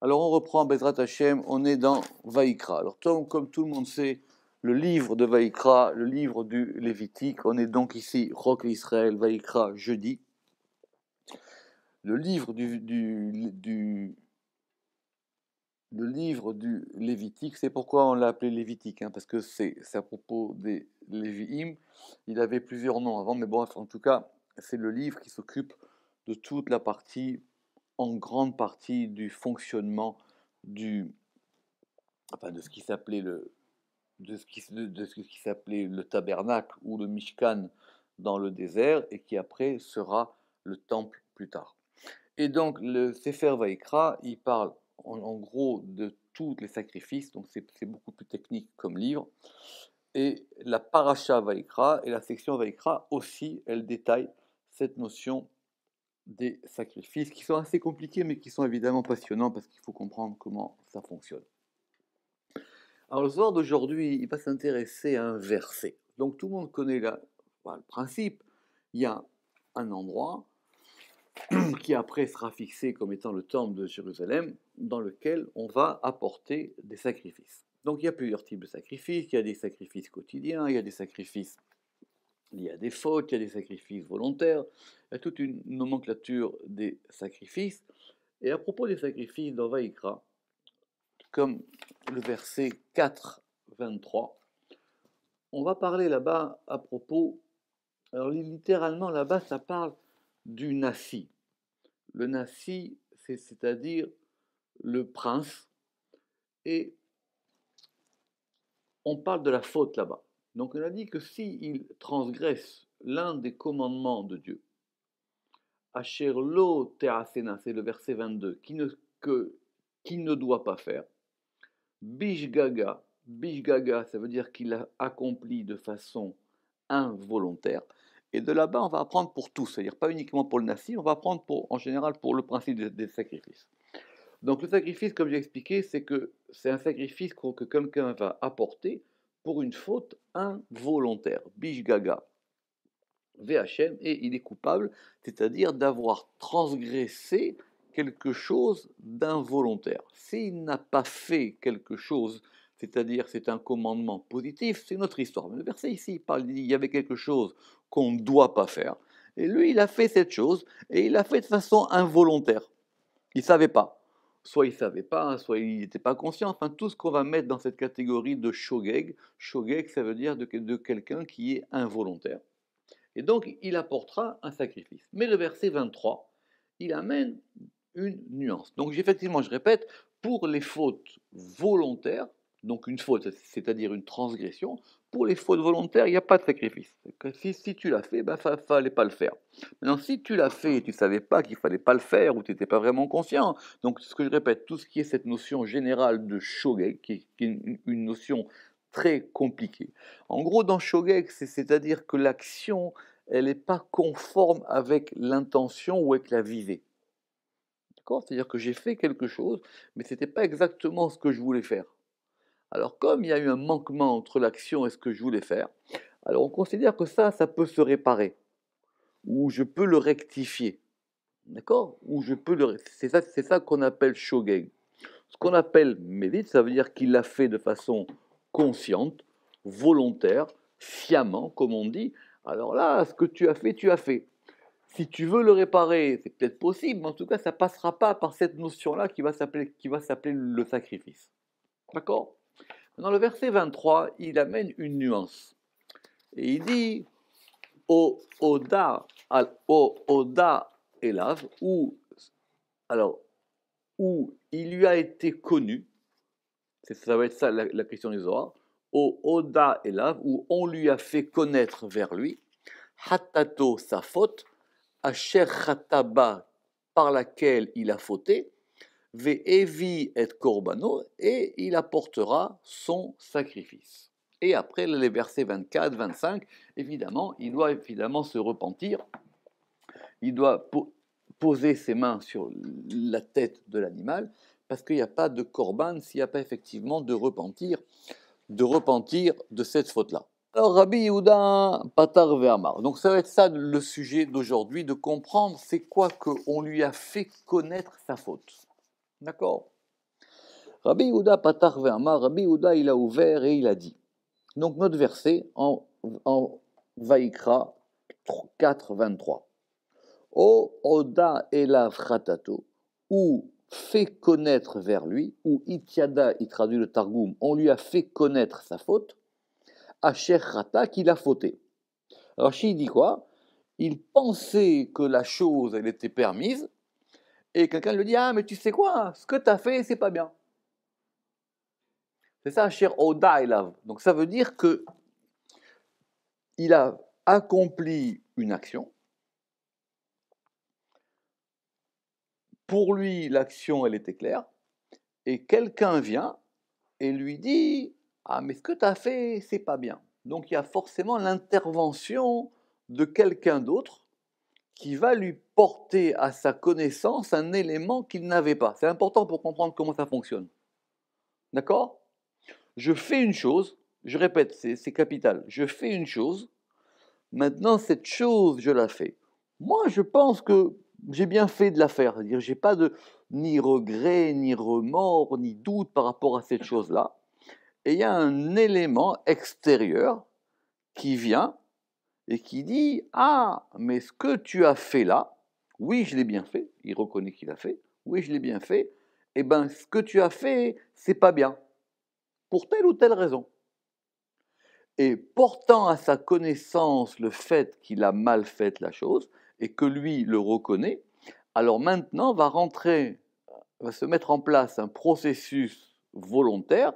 Alors on reprend Bezrat Hashem, on est dans Vaïkra. Alors comme tout le monde sait, le livre de Vaïkra, le livre du Lévitique, on est donc ici, Roc Israël, Vaïkra, jeudi. Le livre le livre du Lévitique, c'est pourquoi on l'a appelé Lévitique, parce que c'est à propos des Lévi'im. Il avait plusieurs noms avant, mais bon, en tout cas, c'est le livre qui s'occupe de toute la partie, en grande partie, du fonctionnement de ce qui s'appelait de ce qui s'appelait le tabernacle ou le Mishkan dans le désert et qui après sera le temple plus tard. Et donc le Sefer Vaïkra, il parle en gros de tous les sacrifices, donc c'est beaucoup plus technique comme livre. Et la Parasha Vaïkra et la section Vaïkra aussi, elle détaille cette notion des sacrifices qui sont assez compliqués mais qui sont évidemment passionnants parce qu'il faut comprendre comment ça fonctionne. Alors le soir d'aujourd'hui, il va s'intéresser à un verset. Donc tout le monde connaît le principe. Il y a un endroit qui après sera fixé comme étant le temple de Jérusalem, dans lequel on va apporter des sacrifices. Donc il y a plusieurs types de sacrifices. Il y a des sacrifices quotidiens, il y a des sacrifices liés à des fautes, il y a des sacrifices volontaires. Il y a toute une nomenclature des sacrifices. Et à propos des sacrifices dans Vaïkra, comme le verset 4, 23, on va parler là-bas à propos, alors littéralement là-bas ça parle du Nassi. Le Nassi, c'est-à-dire le prince, et on parle de la faute là-bas. Donc on a dit que s'il transgresse l'un des commandements de Dieu, Asher lo te'asena, c'est le verset 22, qui ne doit pas faire, Bishgaga, Bishgaga, ça veut dire qu'il a accompli de façon involontaire. Et de là-bas, on va apprendre pour tout, c'est-à-dire pas uniquement pour le Nassi, on va apprendre en général pour le principe des sacrifices. Donc le sacrifice, comme j'ai expliqué, c'est un sacrifice que quelqu'un va apporter pour une faute involontaire. Bishgaga, VHM, et il est coupable, c'est-à-dire d'avoir transgressé quelque chose d'involontaire. S'il n'a pas fait quelque chose, c'est-à-dire c'est un commandement positif, c'est notre histoire. Mais le verset ici, il y avait quelque chose qu'on ne doit pas faire, et lui, il a fait cette chose, et il l'a fait de façon involontaire. Il ne savait pas. Soit il ne savait pas, soit il n'était pas conscient. Enfin, tout ce qu'on va mettre dans cette catégorie de shogeg. Shogeg, ça veut dire de quelqu'un qui est involontaire. Et donc, il apportera un sacrifice. Mais le verset 23, il amène une nuance. Donc, effectivement, je répète, pour les fautes volontaires, donc une faute, c'est-à-dire une transgression, pour les fautes volontaires, il n'y a pas de sacrifice. Si tu l'as fait, il ne fallait pas le faire. Maintenant, si tu l'as fait et tu ne savais pas qu'il ne fallait pas le faire ou tu n'étais pas vraiment conscient, donc ce que je répète, tout ce qui est cette notion générale de shogeg, qui est une notion très compliquée. En gros, dans shogeg, c'est-à-dire que l'action, elle n'est pas conforme avec l'intention ou avec la visée. D'accord ? C'est-à-dire que j'ai fait quelque chose, mais ce n'était pas exactement ce que je voulais faire. Alors, comme il y a eu un manquement entre l'action et ce que je voulais faire, alors on considère que ça peut se réparer, ou je peux le rectifier. D'accord ? C'est ça qu'on appelle shogeg. Ce qu'on appelle médit, ça veut dire qu'il l'a fait de façon consciente, volontaire, sciemment, comme on dit. Alors là, ce que tu as fait, tu as fait. Si tu veux le réparer, c'est peut-être possible, mais en tout cas, ça ne passera pas par cette notion-là qui va s'appeler le sacrifice. D'accord ? Dans le verset 23, il amène une nuance. Et il dit Oda Elav, où il lui a été connu, ça va être ça la question du Zohar, Oda Elav, où on lui a fait connaître vers lui, Hatato, sa faute, Asher Chataba, par laquelle il a fauté, Ve'evi et Korbano, et il apportera son sacrifice. Et après les versets 24, 25, évidemment, il doit se repentir, il doit poser ses mains sur la tête de l'animal, parce qu'il n'y a pas de korban s'il n'y a pas effectivement de repentir de cette faute-là. Alors Rabbi Yehuda Patar Ve'amar. Donc ça va être ça le sujet d'aujourd'hui, de comprendre c'est quoi qu'on lui a fait connaître sa faute. D'accord ? Rabbi Yehuda Patach ve'amar, Rabbi Yehuda il a ouvert et il a dit. Donc notre verset en Vaïkra 4, 23. O Oda Elav Chatato, ou fait connaître vers lui, ou Itiada, il traduit le Targum, on lui a fait connaître sa faute, Asher Chata, qu'il a fauté. Rashi dit quoi? Il pensait que la chose, elle était permise, et quelqu'un lui dit, ah, mais tu sais quoi, ce que tu as fait, c'est pas bien. C'est ça, Asher Oda Elav. Donc ça veut dire que il a accompli une action. Pour lui, l'action, elle était claire. Et quelqu'un vient et lui dit « Ah, mais ce que tu as fait, c'est pas bien. » Donc il y a forcément l'intervention de quelqu'un d'autre qui va lui porter à sa connaissance un élément qu'il n'avait pas. C'est important pour comprendre comment ça fonctionne. D'accord? Je fais une chose, je répète, c'est capital. Je fais une chose, maintenant cette chose, je la fais. Moi, je pense que j'ai bien fait de la faire. C'est-à-dire, j'ai pas de ni regret, ni remords, ni doute par rapport à cette chose-là. Et il y a un élément extérieur qui vient et qui dit « Ah, mais ce que tu as fait là, oui, je l'ai bien fait. » Il reconnaît qu'il a fait. « Oui, je l'ai bien fait. Eh bien, ce que tu as fait, c'est pas bien. Pour telle ou telle raison. » Et portant à sa connaissance le fait qu'il a mal fait la chose et que lui le reconnaît, alors maintenant va se mettre en place un processus volontaire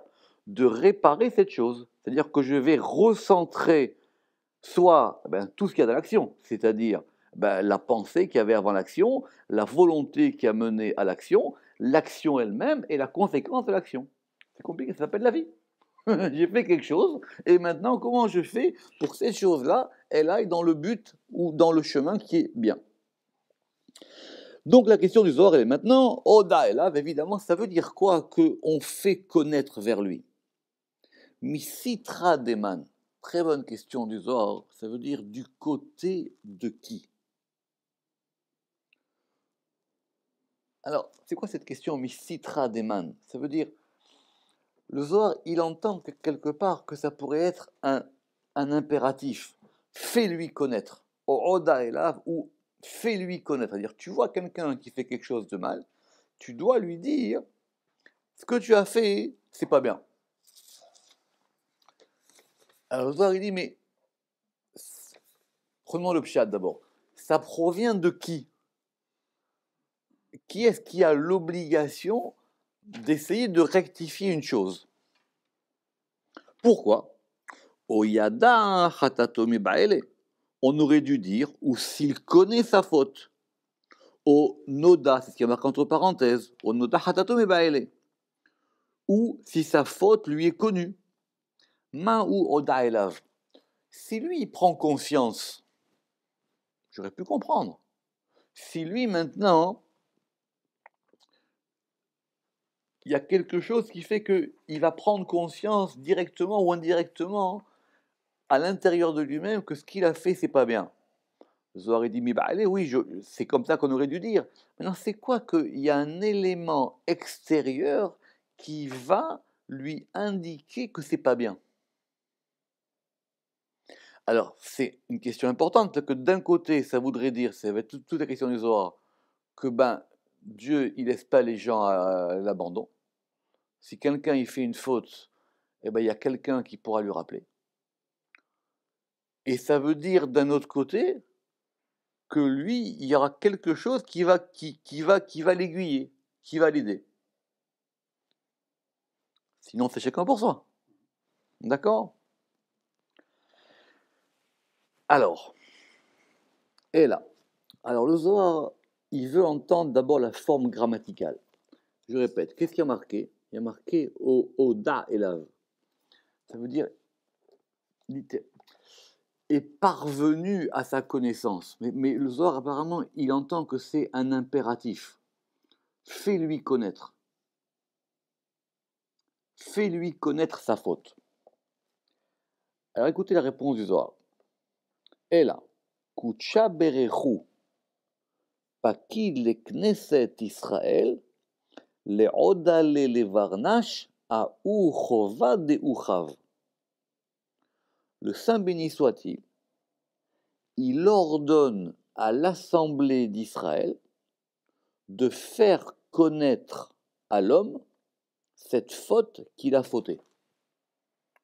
de réparer cette chose. C'est-à-dire que je vais recentrer soit tout ce qu'il y a dans l'action, c'est-à-dire la pensée qu'il y avait avant l'action, la volonté qui a mené à l'action elle-même et la conséquence de l'action. C'est compliqué, ça s'appelle la vie. J'ai fait quelque chose, et maintenant, comment je fais pour que cette chose-là, elle aille dans le but ou dans le chemin qui est bien. Donc la question du Zohar, elle est maintenant, Oda Elav, évidemment, ça veut dire quoi qu'on fait connaître vers lui? Misitra Deman, très bonne question du Zohar, ça veut dire du côté de qui? Alors, c'est quoi cette question Misitra Deman? Ça veut dire, le Zohar, il entend quelque part que ça pourrait être un impératif. Fais-lui connaître. Oda Elav, ou fais-lui connaître. C'est-à-dire, tu vois quelqu'un qui fait quelque chose de mal, tu dois lui dire ce que tu as fait, c'est pas bien. Alors, le Zohar, il dit, mais prenons le pshat d'abord. Ça provient de qui? Qui est-ce qui a l'obligation d'essayer de rectifier une chose? Pourquoi? Oyada Hatatomi Baele. On aurait dû dire, ou s'il connaît sa faute, au Noda, c'est ce qui est marqué entre parenthèses, au Noda Hatatomi Baele. Ou si sa faute lui est connue. Ma ou Oda Elav. Si lui il prend conscience, j'aurais pu comprendre. Si lui maintenant, il y a quelque chose qui fait qu'il va prendre conscience directement ou indirectement à l'intérieur de lui-même que ce qu'il a fait, c'est pas bien. Zohar dit, mais allez, oui, c'est comme ça qu'on aurait dû dire. Maintenant, c'est quoi qu'il y a un élément extérieur qui va lui indiquer que c'est pas bien? Alors, c'est une question importante, que d'un côté, ça voudrait dire, ça va être toute la question du Zohar, que Dieu, il laisse pas les gens à l'abandon. Si quelqu'un il fait une faute, il y a quelqu'un qui pourra lui rappeler. Et ça veut dire d'un autre côté que lui, il y aura quelque chose qui va l'aiguiller, qui va l'aider. Sinon, c'est chacun pour soi. D'accord? Alors, et là. Alors, le Zohar, il veut entendre d'abord la forme grammaticale. Je répète, qu'est-ce qu'il y a marqué? Il y a marqué Oda Elav. Ça veut dire est parvenu à sa connaissance. Mais le Zohar, apparemment, il entend que c'est un impératif. Fais-lui connaître. Fais-lui connaître sa faute. Alors écoutez la réponse du Zohar. Ela, kucha berechu, pakid le Knesset Israël, Le'odale levarnash a uchova de uchav. Le Saint béni soit-il, il ordonne à l'assemblée d'Israël de faire connaître à l'homme cette faute qu'il a fautée.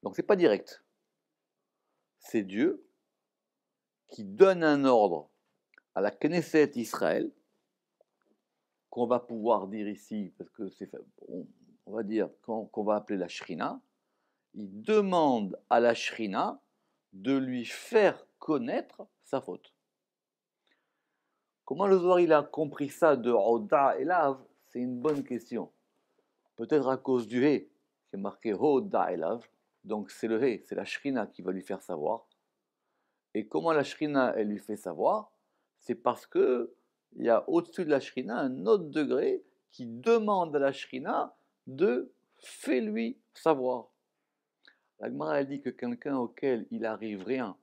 Donc c'est pas direct. C'est Dieu qui donne un ordre à la Knesset Israël, qu'on va pouvoir dire ici, parce que c'est, on va dire qu'on va appeler la Shrina. Il demande à la Shrina de lui faire connaître sa faute. Comment le Zohar il a compris ça de Hoda Elav? C'est une bonne question. Peut-être à cause du He, qui est marqué Hoda Elav. Donc c'est le He, c'est la Shrina qui va lui faire savoir. Et comment la Shrina elle lui fait savoir? C'est parce que il y a au-dessus de la Shrina un autre degré qui demande à la Shrina de fais-lui savoir. La Gemara elle dit que quelqu'un auquel il arrive rien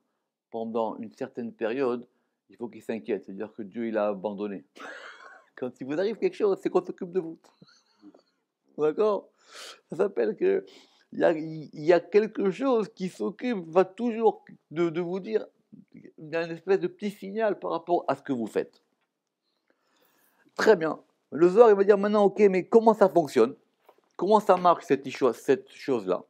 pendant une certaine période, il faut qu'il s'inquiète, c'est-à-dire que Dieu il a abandonné. Quand il vous arrive quelque chose, c'est qu'on s'occupe de vous. D'accord? Ça s'appelle que il y a quelque chose qui s'occupe, va toujours de vous dire, il y a une espèce de petit signal par rapport à ce que vous faites. Très bien. Le Zohar, il va dire maintenant, ok, mais comment ça fonctionne? Comment ça marche cette chose-là?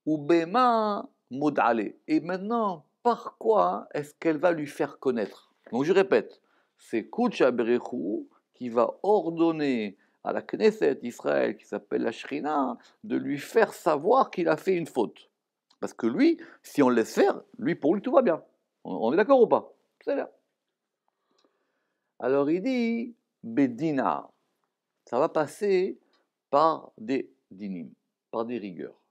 Ubema modale. Et maintenant, par quoi est-ce qu'elle va lui faire connaître? Donc je répète, c'est Kucha Berechou qui va ordonner à la Knesset Israël, qui s'appelle la Shrina, de lui faire savoir qu'il a fait une faute. Parce que lui, si on le laisse faire, lui, pour lui, tout va bien. On est d'accord ou pas? C'est bien. Alors il dit, Bedina, ça va passer par des dinim, par des rigueurs.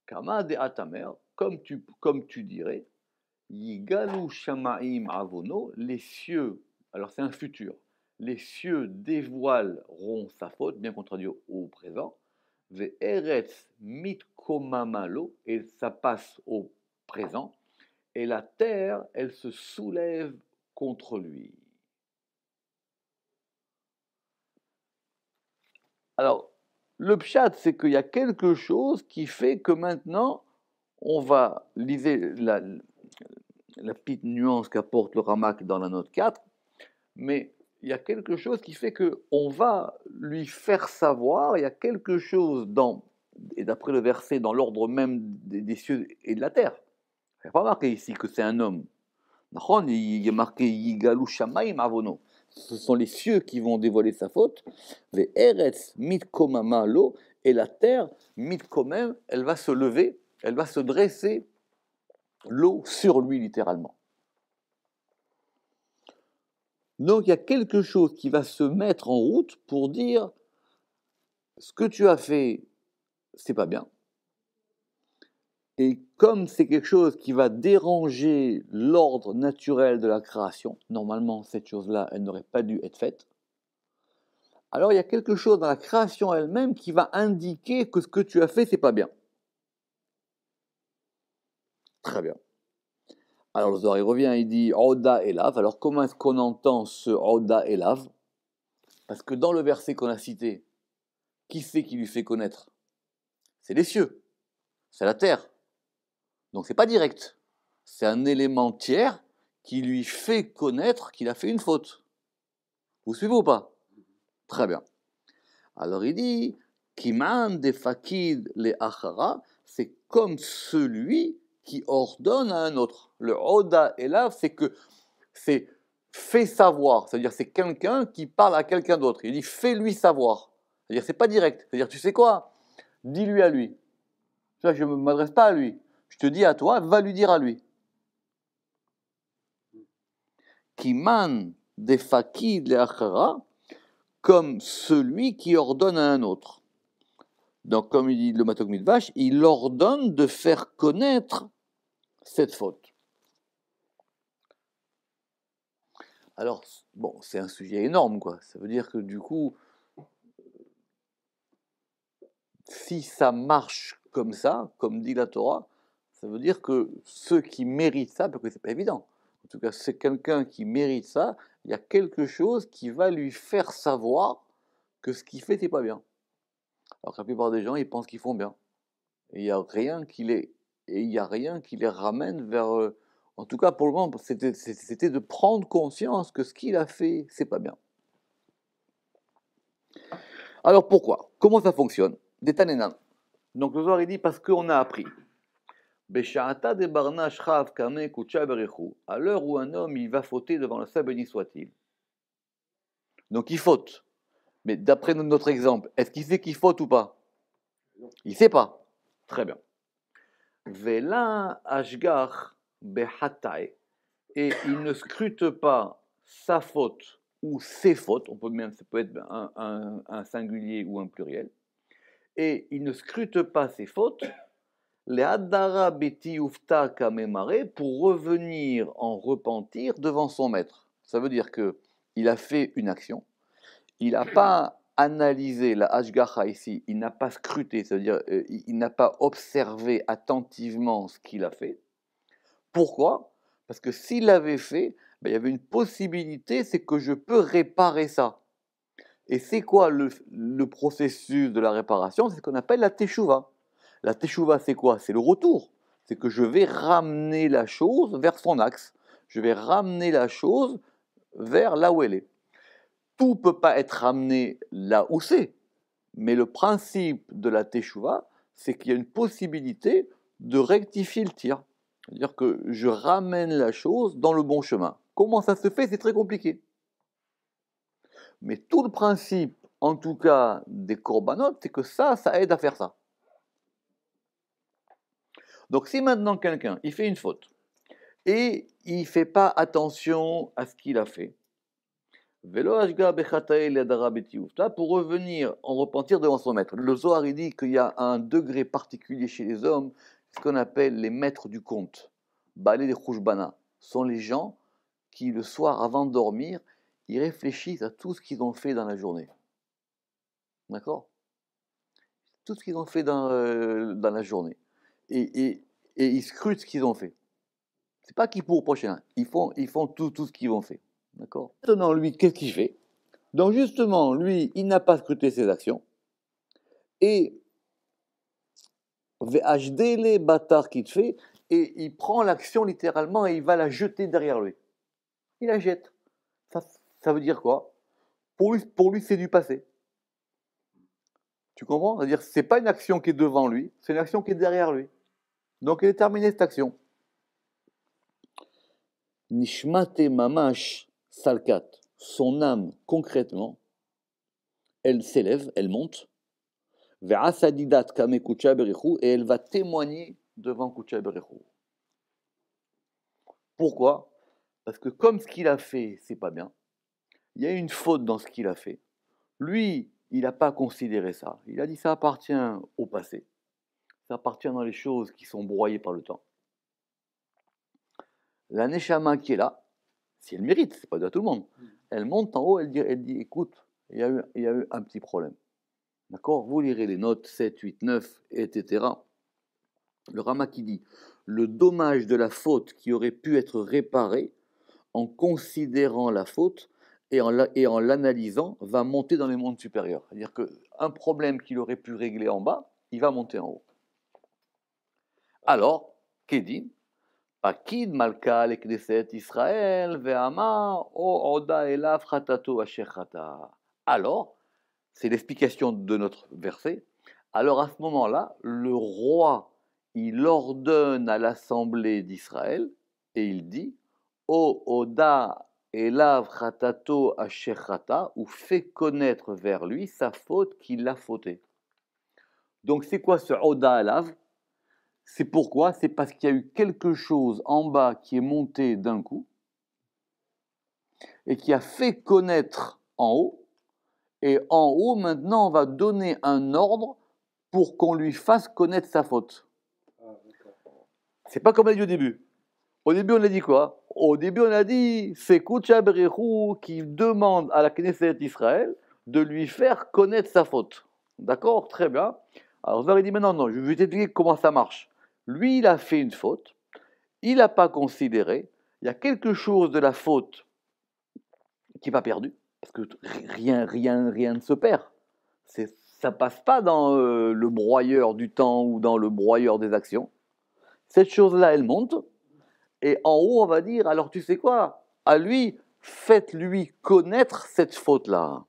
Kama de atamer, comme tu dirais, Yigalu shamaim avono, les cieux, alors c'est un futur, les cieux dévoileront sa faute, bien qu'on traduit au présent, ve eretz mitkomamalo, et ça passe au présent, et la terre, elle se soulève contre lui. Alors, le pshat, c'est qu'il y a quelque chose qui fait que maintenant, on va liser la petite nuance qu'apporte le Ramak dans la note 4, mais il y a quelque chose qui fait qu'on va lui faire savoir, il y a quelque chose et d'après le verset, dans l'ordre même des cieux et de la terre. Il n'y a pas marqué ici que c'est un homme. Il y a marqué Yigalu Shamayim Avono. Ce sont les cieux qui vont dévoiler sa faute. Ve Eretz mitkomama lo, et la terre mitkomem, elle va se lever, elle va se dresser l'eau sur lui littéralement. Donc il y a quelque chose qui va se mettre en route pour dire ce que tu as fait, c'est pas bien. Et comme c'est quelque chose qui va déranger l'ordre naturel de la création, normalement cette chose-là, elle n'aurait pas dû être faite. Alors il y a quelque chose dans la création elle-même qui va indiquer que ce que tu as fait, c'est pas bien. Très bien. Alors le Zohar il revient, il dit Oda Elav. Alors comment est-ce qu'on entend ce Oda Elav? Parce que dans le verset qu'on a cité, qui c'est qui lui fait connaître? C'est les cieux, c'est la terre. Donc c'est pas direct. C'est un élément tiers qui lui fait connaître qu'il a fait une faute. Vous suivez ou pas? Très bien. Alors il dit Kiman de fakid le achara, c'est comme celui qui ordonne à un autre. Le Oda Elav, c'est fait savoir, c'est-à-dire c'est quelqu'un qui parle à quelqu'un d'autre. Il dit fais-lui savoir. C'est-à-dire c'est pas direct. C'est-à-dire tu sais quoi? Dis-lui à lui. Je ne m'adresse pas à lui. Je te dis à toi, va lui dire à lui. Kiman de fakid le achara, comme celui qui ordonne à un autre. Donc, comme il dit le Matok Midvash, il ordonne de faire connaître cette faute. Alors, bon, c'est un sujet énorme, quoi. Ça veut dire que du coup, si ça marche comme ça, comme dit la Torah, ça veut dire que ceux qui méritent ça, parce que c'est pas évident, en tout cas, c'est quelqu'un qui mérite ça, il y a quelque chose qui va lui faire savoir que ce qu'il fait, c'est pas bien. Alors que la plupart des gens, ils pensent qu'ils font bien. Et il n'y a rien qui les ramène vers. En tout cas, pour le moment, c'était de prendre conscience que ce qu'il a fait, c'est pas bien. Alors pourquoi? Comment ça fonctionne? Des Tanenan. Donc le Zohar il dit parce qu'on a appris. Besha'ata de barna shrav kame kucha berechu. À l'heure où un homme il va fauter devant le Seigneur, béni soit-il. Donc il faute. Mais d'après notre exemple, est-ce qu'il sait qu'il faute ou pas? Il ne sait pas. Très bien. Vela ashgar behatai. Et il ne scrute pas sa faute ou ses fautes. Ça peut être un singulier ou un pluriel. Et il ne scrute pas ses fautes. Les hadara beti ufta kamemare pour revenir en repentir devant son maître. Ça veut dire que il a fait une action. Il n'a pas analysé la hashgacha ici, il n'a pas scruté, c'est-à-dire il n'a pas observé attentivement ce qu'il a fait. Pourquoi? Parce que s'il l'avait fait, il y avait une possibilité, c'est que je peux réparer ça. Et c'est quoi le processus de la réparation? C'est ce qu'on appelle la teshuva. La teshuva, c'est quoi? C'est le retour. C'est que je vais ramener la chose vers son axe. Je vais ramener la chose vers là où elle est. Tout ne peut pas être ramené là où c'est. Mais le principe de la teshuva, c'est qu'il y a une possibilité de rectifier le tir. C'est-à-dire que je ramène la chose dans le bon chemin. Comment ça se fait? C'est très compliqué. Mais tout le principe, en tout cas des korbanot, c'est que ça aide à faire ça. Donc si maintenant quelqu'un, il fait une faute, et il ne fait pas attention à ce qu'il a fait, là, pour revenir en repentir devant son maître. Le Zohar il dit qu'il y a un degré particulier chez les hommes, ce qu'on appelle les maîtres du conte. Balé des Khouchbana sont les gens qui, le soir, avant de dormir, ils réfléchissent à tout ce qu'ils ont fait dans la journée. D'accord? Tout ce qu'ils ont fait dans la journée. Et ils scrutent ce qu'ils ont fait. C'est pas qu'ils pour prochain. Ils font tout ce qu'ils ont fait. D'accord? Maintenant, lui, qu'est-ce qu'il fait? Donc, justement, lui, il n'a pas scruté ses actions. Et VHD bâtard qu'il fait, et il prend l'action littéralement et il va la jeter derrière lui. Il la jette. Ça veut dire quoi? Pour lui, c'est du passé. Tu comprends? C'est-à-dire, c'est pas une action qui est devant lui, c'est une action qui est derrière lui. Donc, il est terminé cette action. Nishmate mamash salkat, son âme concrètement, elle s'élève, elle monte, ve'asadidat kame kucha berichu, et elle va témoigner devant kucha berichu. Pourquoi? Parce que comme ce qu'il a fait, c'est pas bien, il y a une faute dans ce qu'il a fait. Lui, il n'a pas considéré ça. Il a dit ça appartient au passé. Ça appartient dans les choses qui sont broyées par le temps. La Neshama qui est là, si elle mérite, c'est pas de tout le monde, elle monte en haut, elle dit écoute, il y a eu un petit problème. D'accord? Vous lirez les notes 7, 8, 9, etc. Le Rama qui dit le dommage de la faute qui aurait pu être réparé en considérant la faute et en l'analysant va monter dans les mondes supérieurs. C'est-à-dire qu'un problème qu'il aurait pu régler en bas, il va monter en haut. Alors, Kédim, Pakid Malka le Knesset Israël ve'ama o oda elav chatato asher chata. Alors, c'est l'explication de notre verset. Alors à ce moment-là, le roi, il ordonne à l'assemblée d'Israël et il dit O oda elav chatato asher chata, ou fait connaître vers lui sa faute qu'il a fauté. Donc c'est quoi ce oda elav? C'est pourquoi? C'est parce qu'il y a eu quelque chose en bas qui est monté d'un coup et qui a fait connaître en haut. Et en haut, maintenant, on va donner un ordre pour qu'on lui fasse connaître sa faute. C'est pas comme on a dit au début. Au début, on a dit quoi? Au début, on a dit c'est Kucha Berechou qui demande à la Knesset d'Israël de lui faire connaître sa faute. D'accord? Très bien. Alors, vous avez dit maintenant, non, je vais t'expliquer comment ça marche. Lui, il a fait une faute, il n'a pas considéré, il y a quelque chose de la faute qui va perdu. Parce que rien ne se perd. Ça passe pas dans le broyeur du temps ou dans le broyeur des actions. Cette chose-là, elle monte, et en haut, on va dire, alors tu sais quoi? À lui, faites-lui connaître cette faute-là.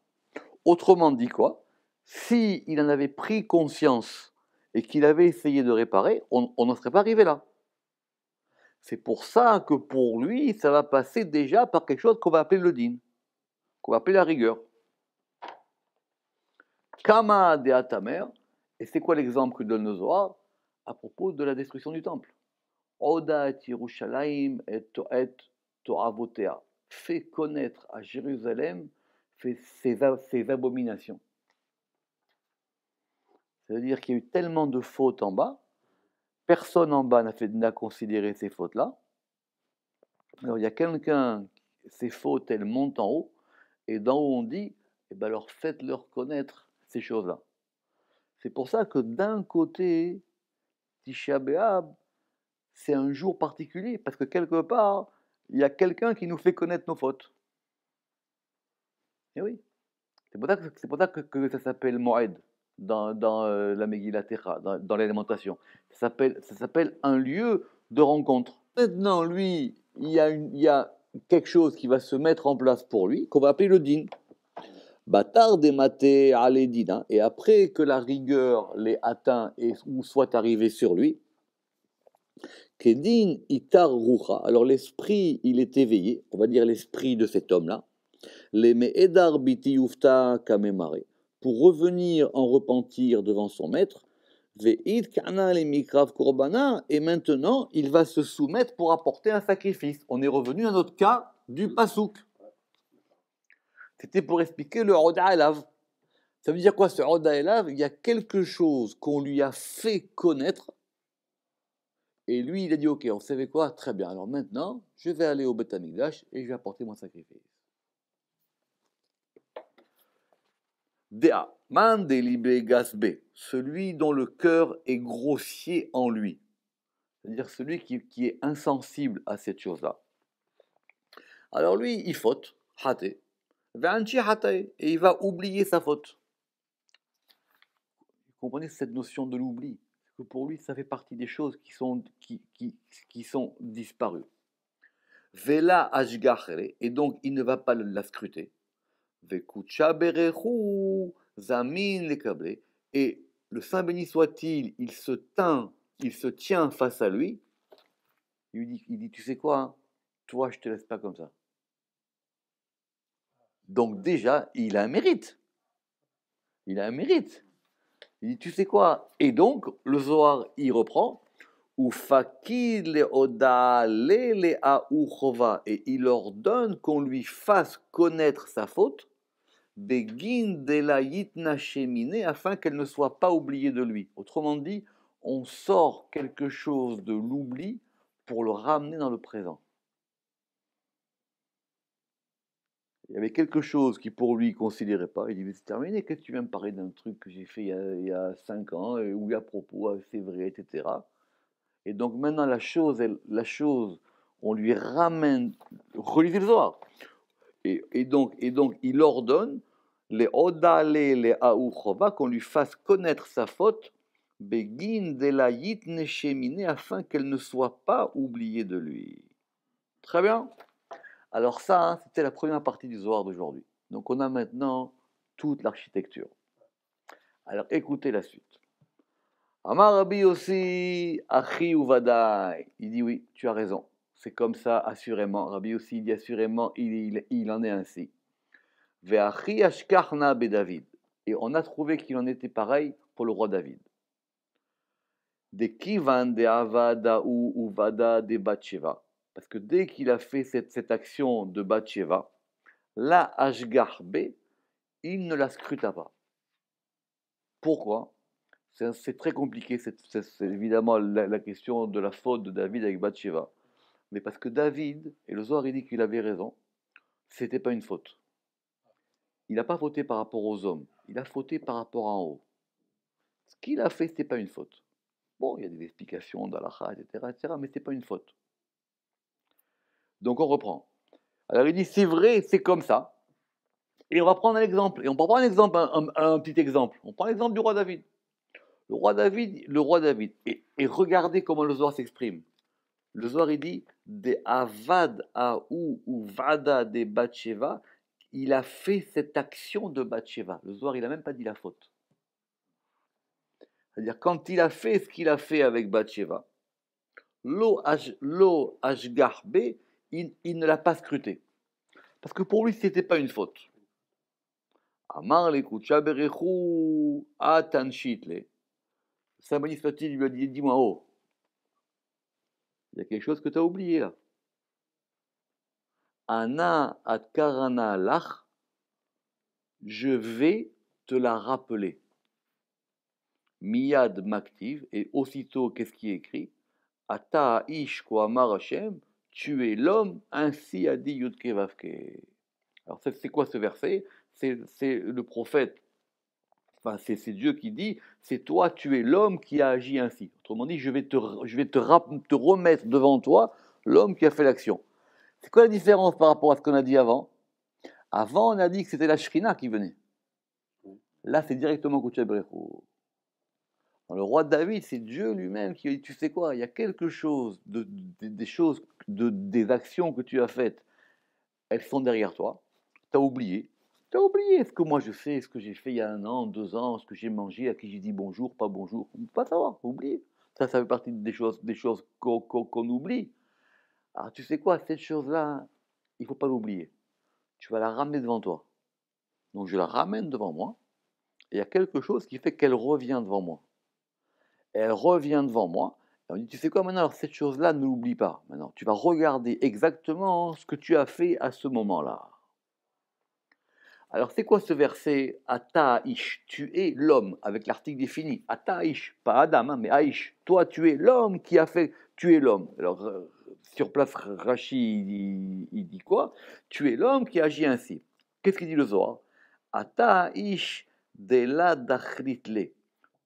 Autrement dit quoi? Si il en avait pris conscience et qu'il avait essayé de réparer, on n'en serait pas arrivé là. C'est pour ça que pour lui, ça va passer déjà par quelque chose qu'on va appeler le din, qu'on va appeler la rigueur. Kama de Atamer, et c'est quoi l'exemple que donne le Zohar à propos de la destruction du temple? Oda et Yerushalayim et Toavotea. Fait connaître à Jérusalem ses abominations. Ça veut dire qu'il y a eu tellement de fautes en bas, personne en bas n'a considéré ces fautes-là. Alors il y a quelqu'un, ces fautes, elles montent en haut, et d'en haut on dit, eh ben alors faites-leur connaître ces choses-là. C'est pour ça que d'un côté, Tisha B'Av, c'est un jour particulier, parce que quelque part, il y a quelqu'un qui nous fait connaître nos fautes. Et oui, c'est pour ça que ça s'appelle Moed dans la Megillah Techa, dans l'alimentation. Ça s'appelle un lieu de rencontre. Maintenant, lui, il y a quelque chose qui va se mettre en place pour lui, qu'on va appeler le din. Batar des maté aledina, et après que la rigueur l'ait atteint et ou soit arrivée sur lui, Kedin itar rucha. Alors l'esprit, il est éveillé, on va dire l'esprit de cet homme-là, les me'edar biti yufta kamemare, pour revenir en repentir devant son maître, ve'id kana le mikrav korbana, et maintenant il va se soumettre pour apporter un sacrifice. On est revenu à notre cas du pasouk. C'était pour expliquer le Oda Elav. Ça veut dire quoi ce Oda Elav? Il y a quelque chose qu'on lui a fait connaître, et lui il a dit ok, on savait quoi? Très bien, alors maintenant je vais aller au Beth Amikdash et je vais apporter mon sacrifice. Dea, man délibé gasbe, celui dont le cœur est grossier en lui, c'est-à-dire celui qui est insensible à cette chose-là. Alors lui, il faute, hate, et il va oublier sa faute. Vous comprenez cette notion de l'oubli? Que pour lui, ça fait partie des choses qui sont disparues. Vela ashgachere, et donc il ne va pas la scruter. Vekucha berechu zamin lekable, et le Saint béni soit-il, il se tient face à lui. Il dit, tu sais quoi, hein, toi, je te laisse pas comme ça. Donc déjà, il a un mérite. Il a un mérite. Il dit, tu sais quoi? Et donc, le Zohar, il reprend. Et il ordonne qu'on lui fasse connaître sa faute, afin qu'elle ne soit pas oubliée de lui. Autrement dit, on sort quelque chose de l'oubli pour le ramener dans le présent. Il y avait quelque chose qui pour lui ne considérait pas. Il dit, mais c'est terminé, qu'est-ce que tu viens me parler d'un truc que j'ai fait il y a 5 ans, ou à propos, c'est vrai, etc. Et donc maintenant la chose, on lui ramène, relisez le Zohar. Et donc il ordonne les odale, les aouchova, qu'on lui fasse connaître sa faute, begin de la yitne shemine, afin qu'elle ne soit pas oubliée de lui. Très bien. Alors ça, hein, c'était la première partie du Zohar d'aujourd'hui. Donc on a maintenant toute l'architecture. Alors écoutez la suite. Amar Rabbi aussi, Achi Uvadai. Il dit oui, tu as raison. C'est comme ça, assurément. Rabbi aussi dit assurément, il en est ainsi. Ve'achi Ashkarna be David. Et on a trouvé qu'il en était pareil pour le roi David. De Kivan de Avada ou Uvada de Bathsheba. Parce que dès qu'il a fait cette action de Bathsheba, la Ashgar B, il ne la scruta pas. Pourquoi? C'est très compliqué, c'est évidemment la question de la faute de David avec Bathsheba. Mais parce que David, et le Zohar il dit qu'il avait raison, c'était pas une faute. Il n'a pas fauté par rapport aux hommes, il a fauté par rapport en haut. Ce qu'il a fait, c'était pas une faute. Bon, il y a des explications d'Alacha, etc., mais c'est pas une faute. Donc on reprend. Alors il dit, c'est vrai, c'est comme ça. Et on va prendre un exemple. Et on va prendre un exemple, un petit exemple. On prend l'exemple du roi David. Le roi David. Et regardez comment le Zohar s'exprime. Le Zohar, il dit de avad ou vada de Bathsheba, il a fait cette action de Bathsheba. Le Zohar, il n'a même pas dit la faute. C'est-à-dire, quand il a fait ce qu'il a fait avec Bathsheba, lo ashgarbe, il ne l'a pas scruté. Parce que pour lui, ce n'était pas une faute. Amar le kucha berechu atanchitle. Saint Bani Sfati lui a dit, dis-moi, oh, il y a quelque chose que tu as oublié là. Ana atkarana lach, je vais te la rappeler. Miyad maktiv, et aussitôt, qu'est-ce qui est écrit? Ata ish ko amar Hashem, tu es l'homme, ainsi a dit Yudke Vavke. Alors, c'est quoi ce verset? C'est le prophète, enfin, c'est Dieu qui dit, c'est toi, tu es l'homme qui a agi ainsi. Autrement dit, je vais te remettre devant toi l'homme qui a fait l'action. C'est quoi la différence par rapport à ce qu'on a dit avant? Avant, on a dit que c'était la Shrina qui venait. Là, c'est directement Koucha Berechou. Le roi David, c'est Dieu lui-même qui dit, tu sais quoi, il y a quelque chose, des actions que tu as faites, elles sont derrière toi. Tu as oublié. Tu as oublié ce que moi je fais, ce que j'ai fait il y a 1 an, 2 ans, ce que j'ai mangé, à qui j'ai dit bonjour, pas bonjour. On ne peut pas savoir, oublier. Ça fait partie des choses qu'on oublie. Alors tu sais quoi, cette chose-là, il ne faut pas l'oublier. Tu vas la ramener devant toi. Donc je la ramène devant moi. Et il y a quelque chose qui fait qu'elle revient devant moi. Et elle revient devant moi. Et on dit, tu sais quoi maintenant, alors cette chose-là, ne l'oublie pas. Maintenant, tu vas regarder exactement ce que tu as fait à ce moment-là. Alors, c'est quoi ce verset? Ata Aish, tu es l'homme, avec l'article défini. Ata Aish, pas Adam, hein, mais Aish, toi tu es l'homme qui a fait, tu es l'homme. Alors, sur place, Rashi, il dit quoi? Tu es l'homme qui agit ainsi. Qu'est-ce qu'il dit le Zohar? Ata Aish de la dachritle.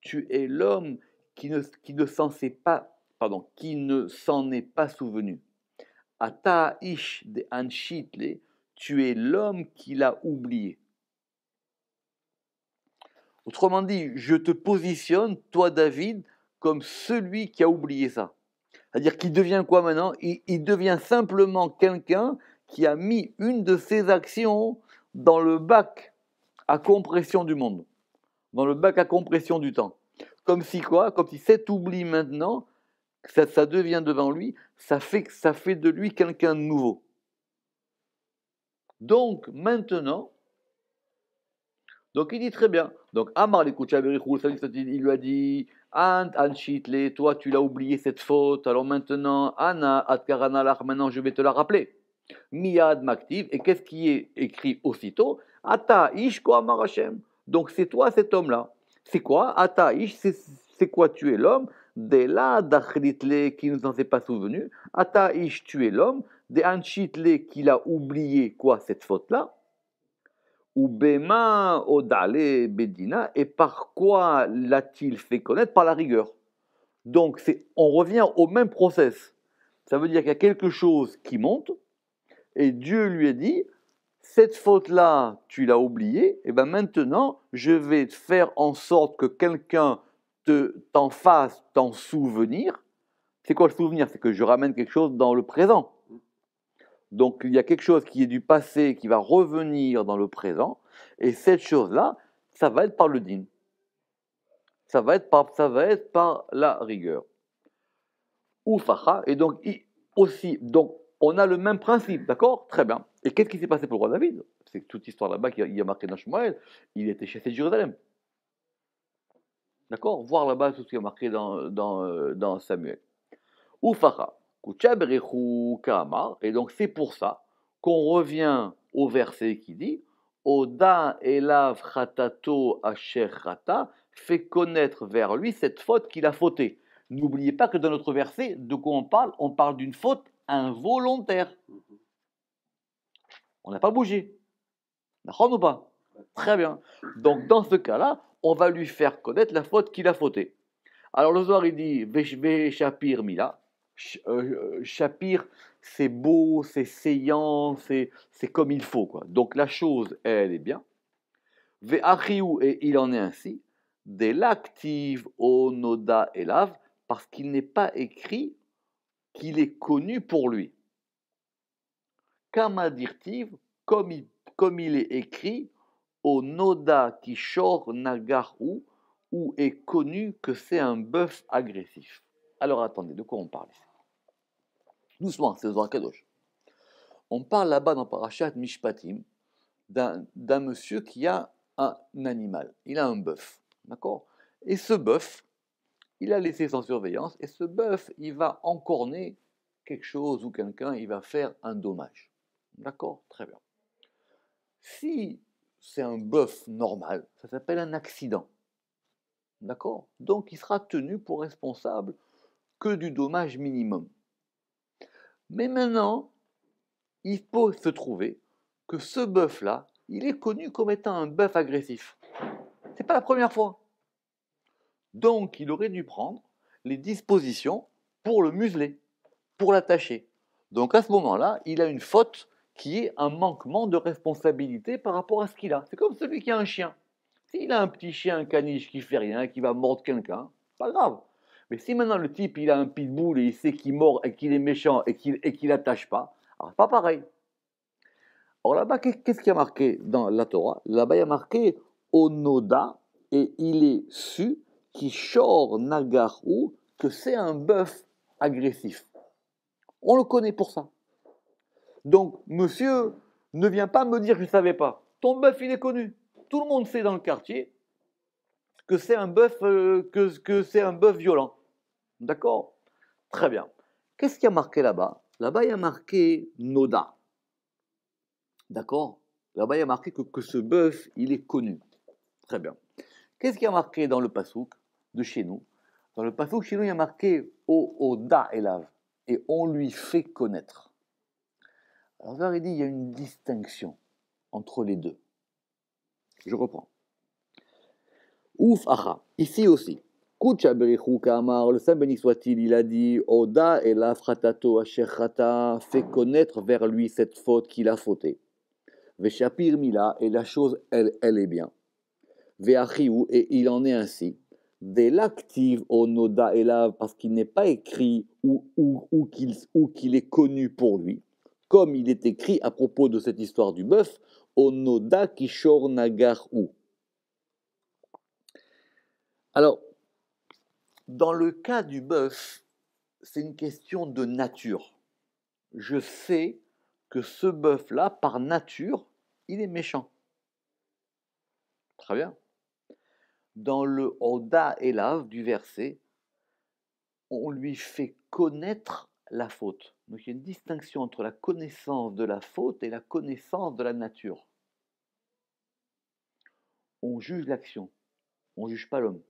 Tu es l'homme qui ne s'en est pas souvenu. Ata Aish de anchitle. Tu es l'homme qui l'a oublié. Autrement dit, je te positionne, toi David, comme celui qui a oublié ça. C'est-à-dire qu'il devient quoi maintenant? Il devient simplement quelqu'un qui a mis une de ses actions dans le bac à compression du monde, dans le bac à compression du temps. Comme si quoi? Comme si cet oubli maintenant, ça devient devant lui, ça fait de lui quelqu'un de nouveau. Donc maintenant, il dit très bien. Donc Amar l'écoute, il lui a dit, Ant Anchitle, toi tu l'as oublié cette faute, alors maintenant, Anna Adkaranalach, maintenant je vais te la rappeler. Miyad Maktiv, et qu'est-ce qui est écrit aussitôt? Ata Ish ko Amar Hashem. Donc c'est toi cet homme-là. C'est quoi? Ata Ish, c'est quoi? Tu es l'homme. De là, Dachritle, qui ne s'en est pas souvenu. Ata Ish, tu es l'homme. De Anchitle, qui l'a oublié, quoi, cette faute-là. Ou Bema Odale Bedina, et par quoi l'a-t-il fait connaître? Par la rigueur. Donc on revient au même process. Ça veut dire qu'il y a quelque chose qui monte, et Dieu lui a dit, cette faute-là, tu l'as oubliée, et bien maintenant, je vais faire en sorte que quelqu'un t'en fasse t'en souvenir. C'est quoi le souvenir? C'est que je ramène quelque chose dans le présent. Donc il y a quelque chose qui est du passé qui va revenir dans le présent, et cette chose-là, ça va être par le din. Ça va être par la rigueur. Ou facha, et donc aussi, donc on a le même principe, d'accord? Très bien. Et qu'est-ce qui s'est passé pour le roi David? C'est toute histoire là-bas qu'il y a marqué dans Shmuel, il était chassé de Jérusalem. D'accord? Voir là-bas tout ce qui est marqué dans Samuel. Ou facha. Et donc c'est pour ça qu'on revient au verset qui dit Oda elav chatato asher chata, fait connaître vers lui cette faute qu'il a fautée. N'oubliez pas que dans notre verset, de quoi on parle? On parle d'une faute involontaire. On n'a pas bougé. D'accord ou pas? Très bien. Donc dans ce cas-là, on va lui faire connaître la faute qu'il a fautée. Alors le Zohar il dit Veshapir Mila. Shapir, c'est beau, c'est saillant, c'est comme il faut, quoi. Donc la chose, elle est bien. Ve'achiu, et il en est ainsi, de l'active onoda elav, parce qu'il n'est pas écrit qu'il est connu pour lui. Kama dirtiv, comme il est écrit, onoda kishor nagaru, où est connu que c'est un bœuf agressif. Alors attendez, de quoi on parle ici? Doucement, c'est Zohar Kadosh. On parle là-bas dans Parashat Mishpatim d'un monsieur qui a un animal. Il a un bœuf, d'accord? Et ce bœuf, il a laissé sans surveillance, et ce bœuf, il va encorner quelque chose ou quelqu'un, il va faire un dommage. D'accord? Très bien. Si c'est un bœuf normal, ça s'appelle un accident. D'accord? Donc il sera tenu pour responsable que du dommage minimum. Mais maintenant, il peut se trouver que ce bœuf-là, il est connu comme étant un bœuf agressif. C'est pas la première fois. Donc, il aurait dû prendre les dispositions pour le museler, pour l'attacher. Donc, à ce moment-là, il a une faute qui est un manquement de responsabilité par rapport à ce qu'il a. C'est comme celui qui a un chien. S'il a un petit chien, un caniche qui fait rien, qui va mordre quelqu'un, pas grave. Mais si maintenant le type, il a un pitbull et il sait qu'il mord et qu'il est méchant et qu'il n'attache pas, alors c'est pas pareil. Or là-bas, qu'est-ce qui a marqué dans la Torah? Là-bas, il y a marqué Onoda, et il est su Kishor Nagaru, que c'est un bœuf agressif. On le connaît pour ça. Donc, monsieur, ne viens pas me dire que je ne savais pas. Ton bœuf, il est connu. Tout le monde sait dans le quartier que c'est un bœuf, que c'est un bœuf violent. D'accord? Très bien. Qu'est-ce qui a marqué là-bas? Là-bas, il y a marqué Noda. D'accord? Là-bas, il y a marqué que ce bœuf, il est connu. Très bien. Qu'est-ce qui a marqué dans le pasouk de chez nous? Dans le pasouk chez nous, il y a marqué Oda Elav, et on lui fait connaître. Alors, il dit, il y a une distinction entre les deux. Je reprends. Ouf Acha, ici aussi. Kucha Berichou Kamar, le Saint béni soit-il, il a dit Oda Elav Chatato Asher fait connaître vers lui cette faute qu'il a fautée. Veshapir Mila, et la chose, elle est bien. Ve'achiu, et il en est ainsi. De l'active onoda elav, parce qu'il n'est pas écrit ou qu'il est connu pour lui, comme il est écrit à propos de cette histoire du bœuf, onoda kishor nagar ou. Alors, dans le cas du bœuf, c'est une question de nature. Je sais que ce bœuf-là, par nature, il est méchant. Très bien. Dans le Oda Elav du verset, on lui fait connaître la faute. Donc il y a une distinction entre la connaissance de la faute et la connaissance de la nature. On juge l'action, on ne juge pas l'homme.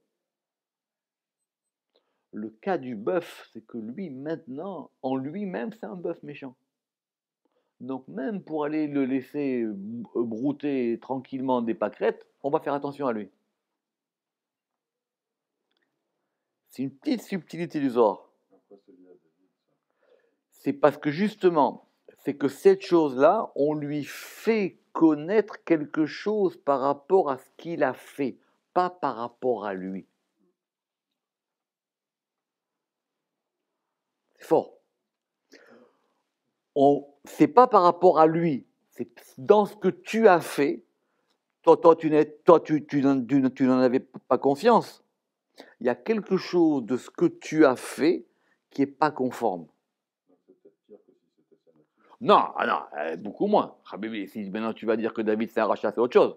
Le cas du bœuf, c'est que lui, maintenant, en lui-même, c'est un bœuf méchant. Donc même pour aller le laisser brouter tranquillement des pâquerettes, on va faire attention à lui. C'est une petite subtilité du Zohar. C'est parce que justement, c'est que cette chose-là, on lui fait connaître quelque chose par rapport à ce qu'il a fait, pas par rapport à lui. C'est fort. C'est pas par rapport à lui, c'est dans ce que tu as fait. Toi, tu n'en avais pas confiance. Il y a quelque chose de ce que tu as fait qui n'est pas conforme. Non, beaucoup moins. Si maintenant tu vas dire que David c'est un rachat, c'est autre chose.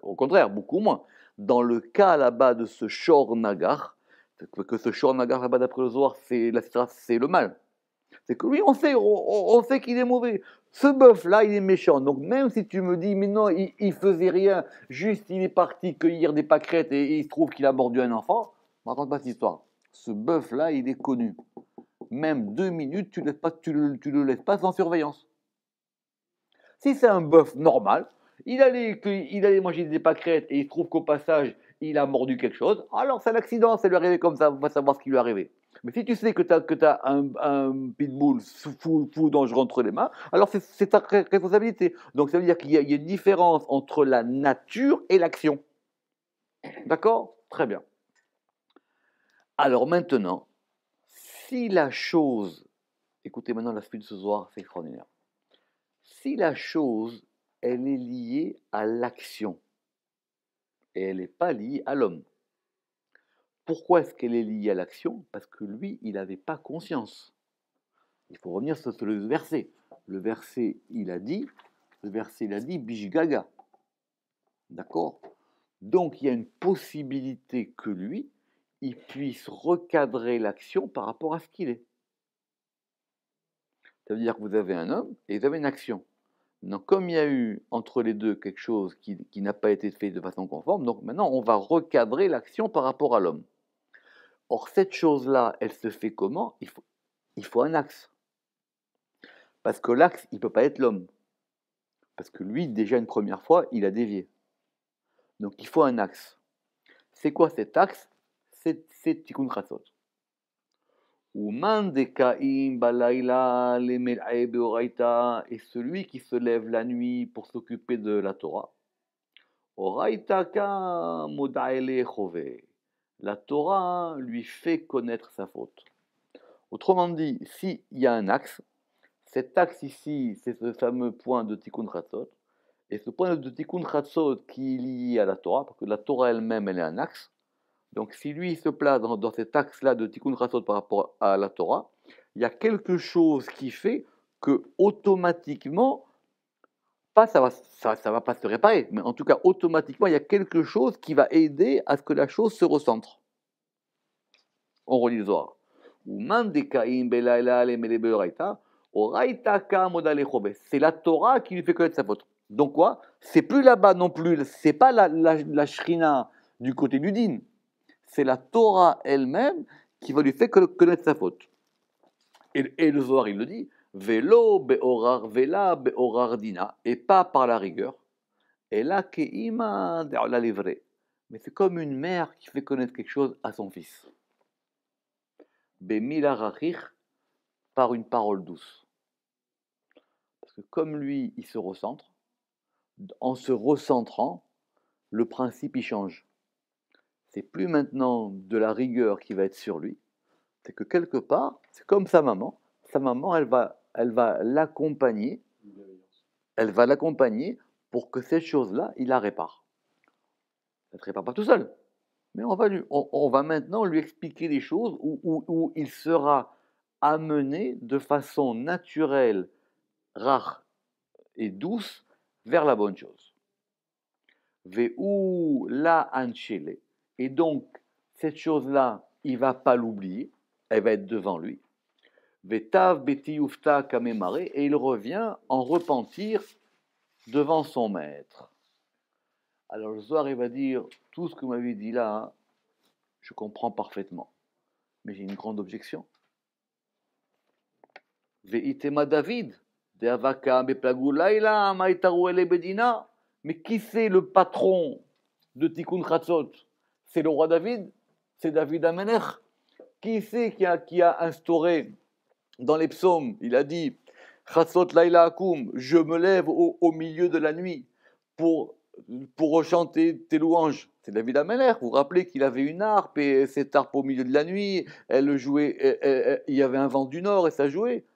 Au contraire, beaucoup moins. Dans le cas là-bas de ce Shor Nagar, que ce Shor Nagar là-bas d'après le Zohar, c'est le mal. C'est que lui, on sait qu'il est mauvais. Ce bœuf-là, il est méchant. Donc même si tu me dis, mais non, il faisait rien, juste il est parti cueillir des pâquerettes et il se trouve qu'il a mordu un enfant, ne raconte pas cette histoire. Ce bœuf-là, il est connu. Même 2 minutes, tu le laisses pas sans surveillance. Si c'est un bœuf normal, il allait manger des pâquerettes et il se trouve qu'au passage, il a mordu quelque chose, alors c'est un accident, ça lui est arrivé comme ça, on va savoir ce qui lui est arrivé. Mais si tu sais que tu as un pitbull fou dangereux entre les mains, alors c'est ta responsabilité. Donc ça veut dire qu'il y a une différence entre la nature et l'action. D'accord? Très bien. Alors maintenant, si la chose, écoutez maintenant la suite de ce soir, c'est extraordinaire. Si la chose, elle est liée à l'action et elle n'est pas liée à l'homme. Pourquoi est-ce qu'elle est liée à l'action? Parce que lui, il n'avait pas conscience. Il faut revenir sur le verset. Le verset, il a dit Bishgaga. D'accord? Donc, il y a une possibilité que lui, il puisse recadrer l'action par rapport à ce qu'il est. Ça veut dire que vous avez un homme et vous avez une action. Donc, comme il y a eu entre les deux quelque chose qui n'a pas été fait de façon conforme, donc maintenant, on va recadrer l'action par rapport à l'homme. Or, cette chose-là, elle se fait comment? Il faut un axe. Parce que l'axe, il ne peut pas être l'homme. Parce que lui, déjà une première fois, il a dévié. Donc il faut un axe. C'est quoi cet axe? C'est Tikkun Chatzot. Et celui qui se lève la nuit pour s'occuper de la Torah. La Torah lui fait connaître sa faute. Autrement dit, s'il y a un axe, cet axe ici, c'est ce fameux point de Tikkun Chatzot. Et ce point de Tikkun Chatzot qui est lié à la Torah, parce que la Torah elle-même, elle est un axe. Donc si lui il se place dans cet axe-là de Tikkun Chatzot par rapport à la Torah, il y a quelque chose qui fait que automatiquement, pas ça va pas se réparer, mais en tout cas automatiquement, il y a quelque chose qui va aider à ce que la chose se recentre. On relit le Zohar. C'est la Torah qui lui fait connaître sa faute. Donc quoi? C'est plus là-bas non plus, c'est pas la shrina du côté du din. C'est la Torah elle-même qui va lui faire connaître sa faute. Et le Zohar, il le dit, velo beorar vela beorar dina, et pas par la rigueur. Et là, keima la livrée. Mais c'est comme une mère qui fait connaître quelque chose à son fils. Bemilarachich, par une parole douce. Parce que comme lui, il se recentre, en se recentrant, le principe, il change. C'est plus maintenant de la rigueur qui va être sur lui, c'est que quelque part, c'est comme sa maman. Sa maman, elle va l'accompagner, pour que cette chose-là, il la répare. Elle ne se répare pas tout seul, mais on va maintenant lui expliquer des choses où il sera amené de façon naturelle, rare et douce vers la bonne chose. Ve'u la anchele. Et donc, cette chose-là, il ne va pas l'oublier, elle va être devant lui. Ve'tav beti ufta kamemare. Et il revient en repentir devant son maître. Alors le soir, il va dire, tout ce que vous m'avez dit là, je comprends parfaitement. Mais j'ai une grande objection. Ve'itema David, de'avaka beplagu laila, maitaru ele bedina. Mais qui c'est le patron de Tikkun Chatzot? C'est le roi David? C'est David Amelech? Qui c'est qui a instauré dans les psaumes? Il a dit Chatzot laila akum, je me lève au milieu de la nuit pour rechanter tes louanges. C'est David Amelech. Vous vous rappelez qu'il avait une harpe et cette harpe au milieu de la nuit, elle jouait, il y avait un vent du nord et ça jouait.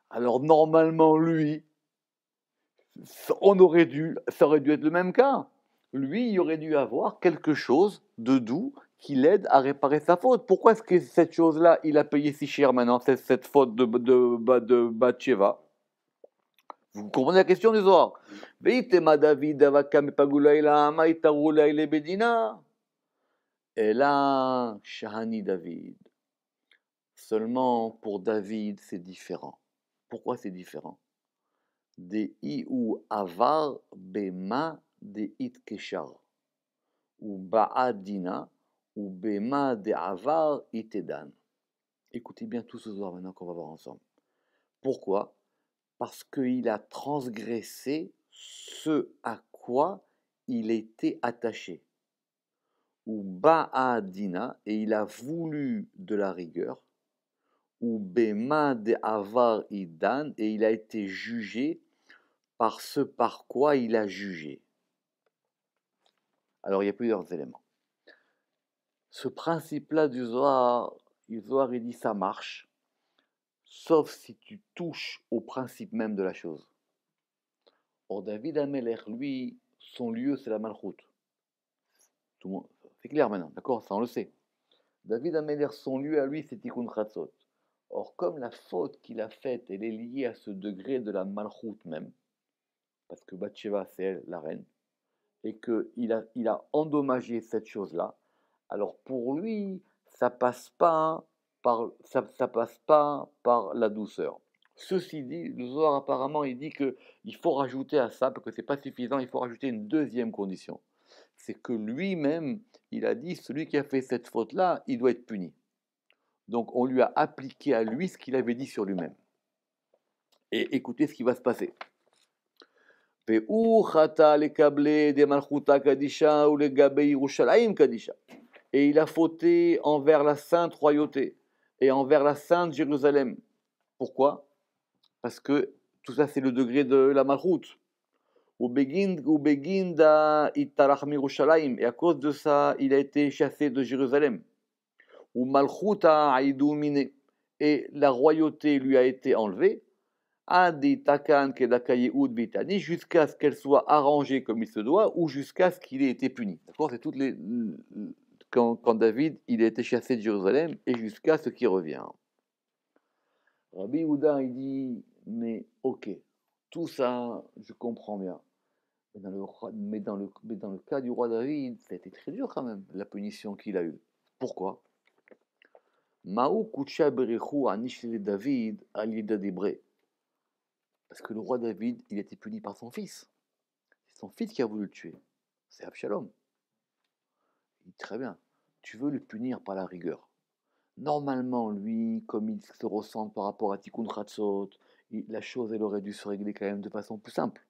Alors normalement, lui, ça aurait dû être le même cas. Lui, il aurait dû avoir quelque chose de doux qui l'aide à réparer sa faute. Pourquoi est-ce que cette chose-là, il a payé si cher maintenant, cette faute de Bathsheba? Vous comprenez la question du Zohar? Et là, Shahani David. Seulement pour David, c'est différent. Pourquoi c'est différent? De ou avar bema de itkeshar ou ba'adina ou bema de avar itedan. Écoutez bien tout ce soir maintenant qu'on va voir ensemble. Pourquoi? Parce qu'il a transgressé ce à quoi il était attaché. Ou ba'adina, et il a voulu de la rigueur. ou bema de avar idan, et il a été jugé par ce par quoi il a jugé. Alors il y a plusieurs éléments. Ce principe-là du Zohar, il dit ça marche, sauf si tu touches au principe même de la chose. Or David Amelech, lui, son lieu c'est la Malchut. Tout le monde, c'est clair maintenant, d'accord, ça on le sait. David Amelech, son lieu à lui c'est Tikkun Chatzot. Or comme la faute qu'il a faite, elle est liée à ce degré de la Malchut même, parce que Bathsheba c'est elle, la reine, et qu'il a endommagé cette chose-là, alors pour lui, ça passe pas par la douceur. Ceci dit, le Zohar apparemment il dit qu'il faut rajouter à ça, parce que c'est pas suffisant, il faut rajouter une deuxième condition. C'est que lui-même, il a dit, celui qui a fait cette faute-là, il doit être puni. Donc on lui a appliqué à lui ce qu'il avait dit sur lui-même. Et écoutez ce qui va se passer. Et il a fauté envers la sainte royauté et envers la sainte Jérusalem. Pourquoi? Parce que tout ça c'est le degré de la malchoute. Et à cause de ça, il a été chassé de Jérusalem. Et la royauté lui a été enlevée. Jusqu'à ce qu'elle soit arrangée comme il se doit, ou jusqu'à ce qu'il ait été puni. D'accord? C'est toutes les quand David il a été chassé de Jérusalem et jusqu'à ce qu'il revient. Rabbi Yehuda il dit mais ok, tout ça je comprends bien, mais dans le cas du roi David, ça a été très dur quand même la punition qu'il a eue. Pourquoi? Maou kucha berechu anishli David alida debre. Parce que le roi David, il a été puni par son fils. C'est son fils qui a voulu le tuer. C'est Absalom. Il dit très bien, tu veux le punir par la rigueur. Normalement, lui, comme il se ressent par rapport à Tikkun Chatzot, la chose, elle aurait dû se régler quand même de façon plus simple.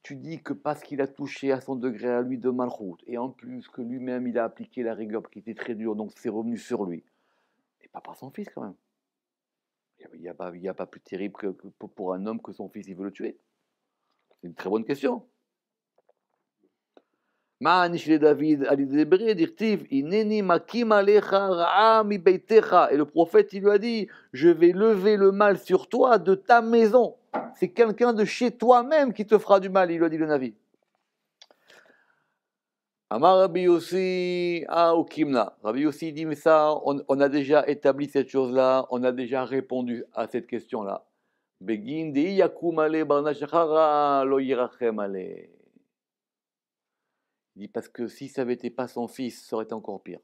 Tu dis que parce qu'il a touché à son degré à lui de Malchut, et en plus que lui-même, il a appliqué la rigueur qui était très dure, donc c'est revenu sur lui. Et pas par son fils quand même. Il n'y a pas plus terrible que pour un homme que son fils il veut le tuer. C'est une très bonne question. Et le prophète il lui a dit, je vais lever le mal sur toi de ta maison. C'est quelqu'un de chez toi-même qui te fera du mal, il lui a dit le Navi. Amar Rabbi Yossi, Okimna. Rabbi Yossi dit, mais ça, on a déjà établi cette chose-là, on a déjà répondu à cette question-là. Begin de yakum ale barnashachara lo yirachem ale. Il dit parce que si ça n'avait été pas son fils, ça aurait été encore pire.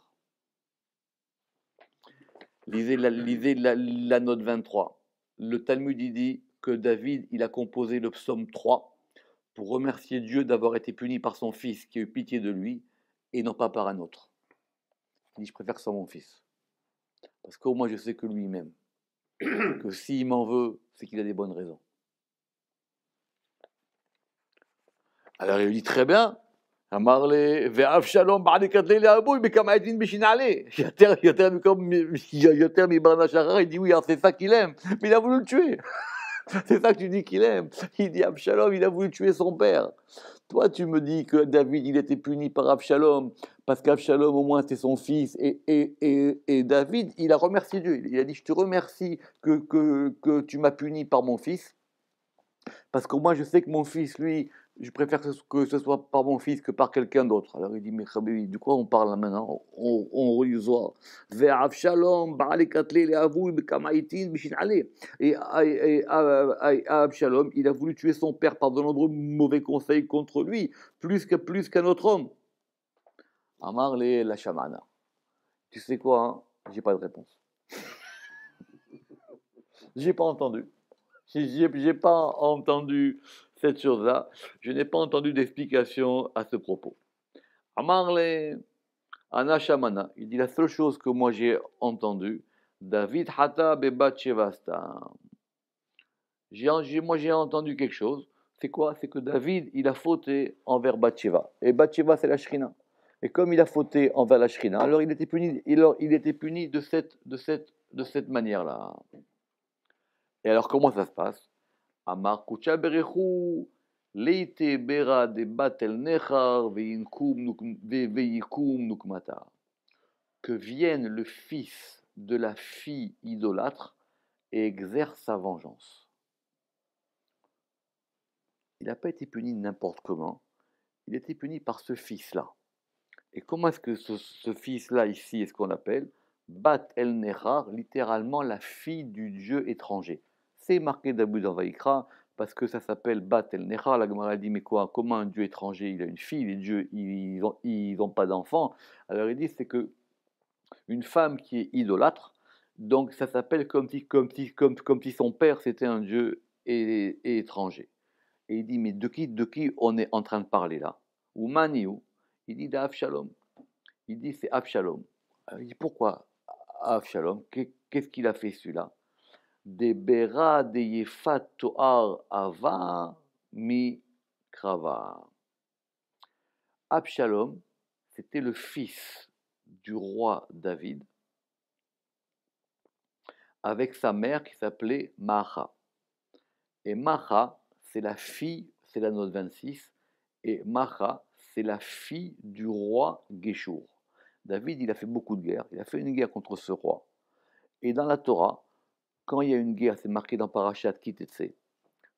Lisez la note 23. Le Talmud dit que David, il a composé le psaume 3 pour remercier Dieu d'avoir été puni par son fils qui a eu pitié de lui et non pas par un autre. Il dit je préfère que ce soit mon fils. Parce qu'au moins je sais que lui m'aime. Que s'il m'en veut, c'est qu'il a des bonnes raisons. Alors il lui dit très bien. אמר לי, ואבשלום בעד לקטלי לאבוי בכמה עדין בשנעלי. יותר מברנה שחר, il dit oui, c'est ça qu'il aime, mais il a voulu le tuer. C'est ça que tu dis qu'il aime. Il dit Absalom, il a voulu tuer son père. Toi, tu me dis que David, il était puni par Absalom, parce qu'Absalom, au moins, c'est son fils. Et David, il a remercié Dieu. Il a dit, je te remercie que tu m'as puni par mon fils, parce qu'au moins, je sais que mon fils, lui, je préfère que ce soit par mon fils que par quelqu'un d'autre. Alors il dit, mais de quoi on parle là maintenant? On relit le Zohar. Et Absalom, il a voulu tuer son père par de nombreux mauvais conseils contre lui, plus qu'un autre homme. Amar la chamana. Tu sais quoi, hein? J'ai pas de réponse. J'ai pas entendu. J'ai pas entendu cette chose-là. Je n'ai pas entendu d'explication à ce propos. Amarle Anashamana, il dit la seule chose que moi j'ai entendue, David Hata Bebat Shevasta. Moi j'ai entendu quelque chose. C'est quoi? C'est que David, il a fauté envers Bathsheba. Et Bathsheba, c'est la Shrina. Et comme il a fauté envers la Shrina, alors il était puni de cette de cette manière-là. Et alors, comment ça se passe? Amar kucha berechu, leite bera de batel nechar, veikum nukmata. Que vienne le fils de la fille idolâtre et exerce sa vengeance. Il n'a pas été puni n'importe comment, il a été puni par ce fils-là. Et comment est-ce que ce fils-là ici est ce qu'on appelle Bat el Nechar, littéralement la fille du dieu étranger. C'est marqué d'Abu dans Vaïkra, parce que ça s'appelle Bat el Nechar. La Gemara dit, mais quoi, comment un dieu étranger, il a une fille, les dieux, ils ont pas d'enfant. Alors il dit, c'est que une femme qui est idolâtre, donc ça s'appelle comme si son père c'était un dieu et étranger. Et il dit, mais de qui on est en train de parler là? Ou Maniou? Il dit d'Avshalom. Il dit c'est Avshalom. Il dit pourquoi Avshalom? Qu'est-ce qu'il a fait celui-là? Des Bera de Yefat Toar Ava mi Krava. Abshalom, c'était le fils du roi David avec sa mère qui s'appelait Macha. Et Macha, c'est la fille, c'est la note 26, et Macha, c'est la fille du roi Géchour. David, il a fait beaucoup de guerres, il a fait une guerre contre ce roi. Et dans la Torah, quand il y a une guerre, c'est marqué dans Parashat Kitetse,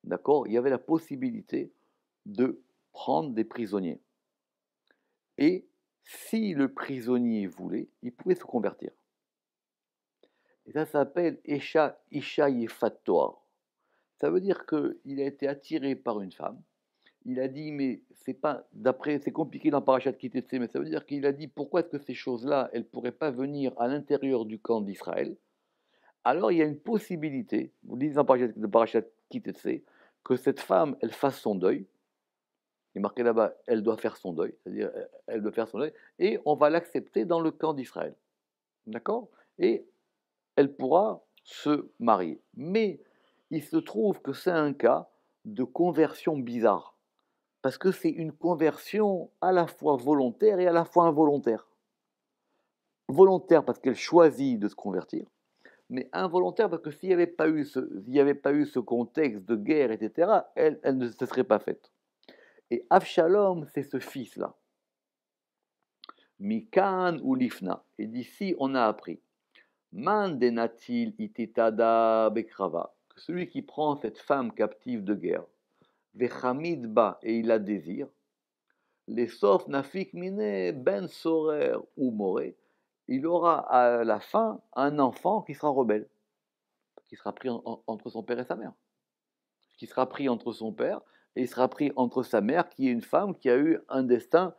d'accord, il y avait la possibilité de prendre des prisonniers. Et si le prisonnier voulait, il pouvait se convertir. Et ça s'appelle Isha Yefat Toar. Ça veut dire qu'il a été attiré par une femme. Il a dit, mais c'est pas, d'après, c'est compliqué dans Parashat Kitetse, mais ça veut dire qu'il a dit, pourquoi est-ce que ces choses-là, elles ne pourraient pas venir à l'intérieur du camp d'Israël? Alors il y a une possibilité, vous dites dans Parashat Kitetse, que cette femme, elle fasse son deuil. Il est marqué là-bas, elle doit faire son deuil, c'est-à-dire, elle doit faire son deuil, et on va l'accepter dans le camp d'Israël. D'accord? Et elle pourra se marier. Mais il se trouve que c'est un cas de conversion bizarre. Parce que c'est une conversion à la fois volontaire et à la fois involontaire. Volontaire parce qu'elle choisit de se convertir, mais involontaire parce que s'il n'y avait pas eu ce contexte de guerre, etc., elle ne se serait pas faite. Et Avshalom, c'est ce fils-là. Mikan ou Lifna. Et d'ici, on a appris. Man denatil ititada bekrava. Que celui qui prend cette femme captive de guerre, vechamid ba, et il la désire, les sauf nafik mine ben sorer ou moré, il aura à la fin un enfant qui sera rebelle, qui sera pris entre son père et sa mère, qui sera pris entre son père et il sera pris entre sa mère, qui est une femme qui a eu un destin,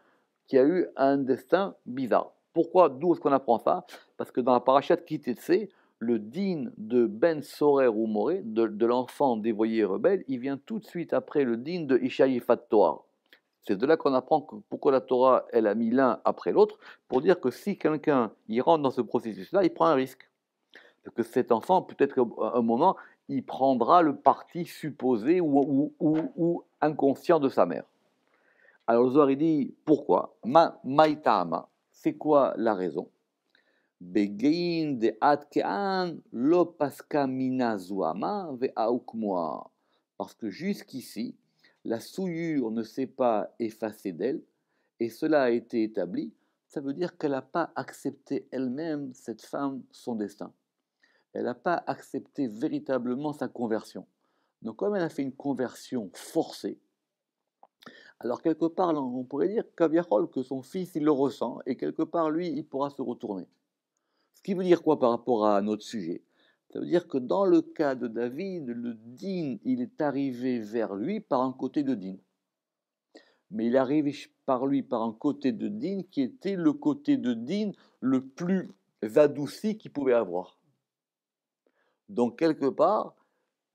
bizarre. Pourquoi? D'où est-ce qu'on apprend ça? Parce que dans la parashat Kitetse, le din de Ben Sorer ou Moré, de l'enfant dévoyé rebelle, il vient tout de suite après le din de Ishaï Fat Torah. C'est de là qu'on apprend pourquoi la Torah, elle a mis l'un après l'autre, pour dire que si quelqu'un y rentre dans ce processus-là, il prend un risque. Parce que cet enfant, peut-être qu'à un moment, il prendra le parti supposé ou inconscient de sa mère. Alors le Zohar, il dit, pourquoi? Maïtama, c'est quoi la raison? Begein de atkean lo paska mina zuama ve aukmoa. Parce que jusqu'ici, la souillure ne s'est pas effacée d'elle, et cela a été établi, ça veut dire qu'elle n'a pas accepté elle-même, cette femme, son destin. Elle n'a pas accepté véritablement sa conversion. Donc comme elle a fait une conversion forcée, alors quelque part, on pourrait dire que son fils, il le ressent, et quelque part, lui, il pourra se retourner. Ce qui veut dire quoi par rapport à notre sujet? Ça veut dire que dans le cas de David, le din, il est arrivé vers lui par un côté de din. Mais il est arrivé par lui par un côté de din qui était le côté de din le plus adouci qu'il pouvait avoir. Donc quelque part,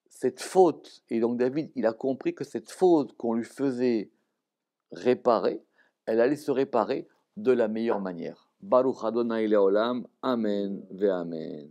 cette faute, et donc David, il a compris que cette faute qu'on lui faisait réparer, elle allait se réparer de la meilleure manière. Baruch Adonai Leolam, Amen ve Amen.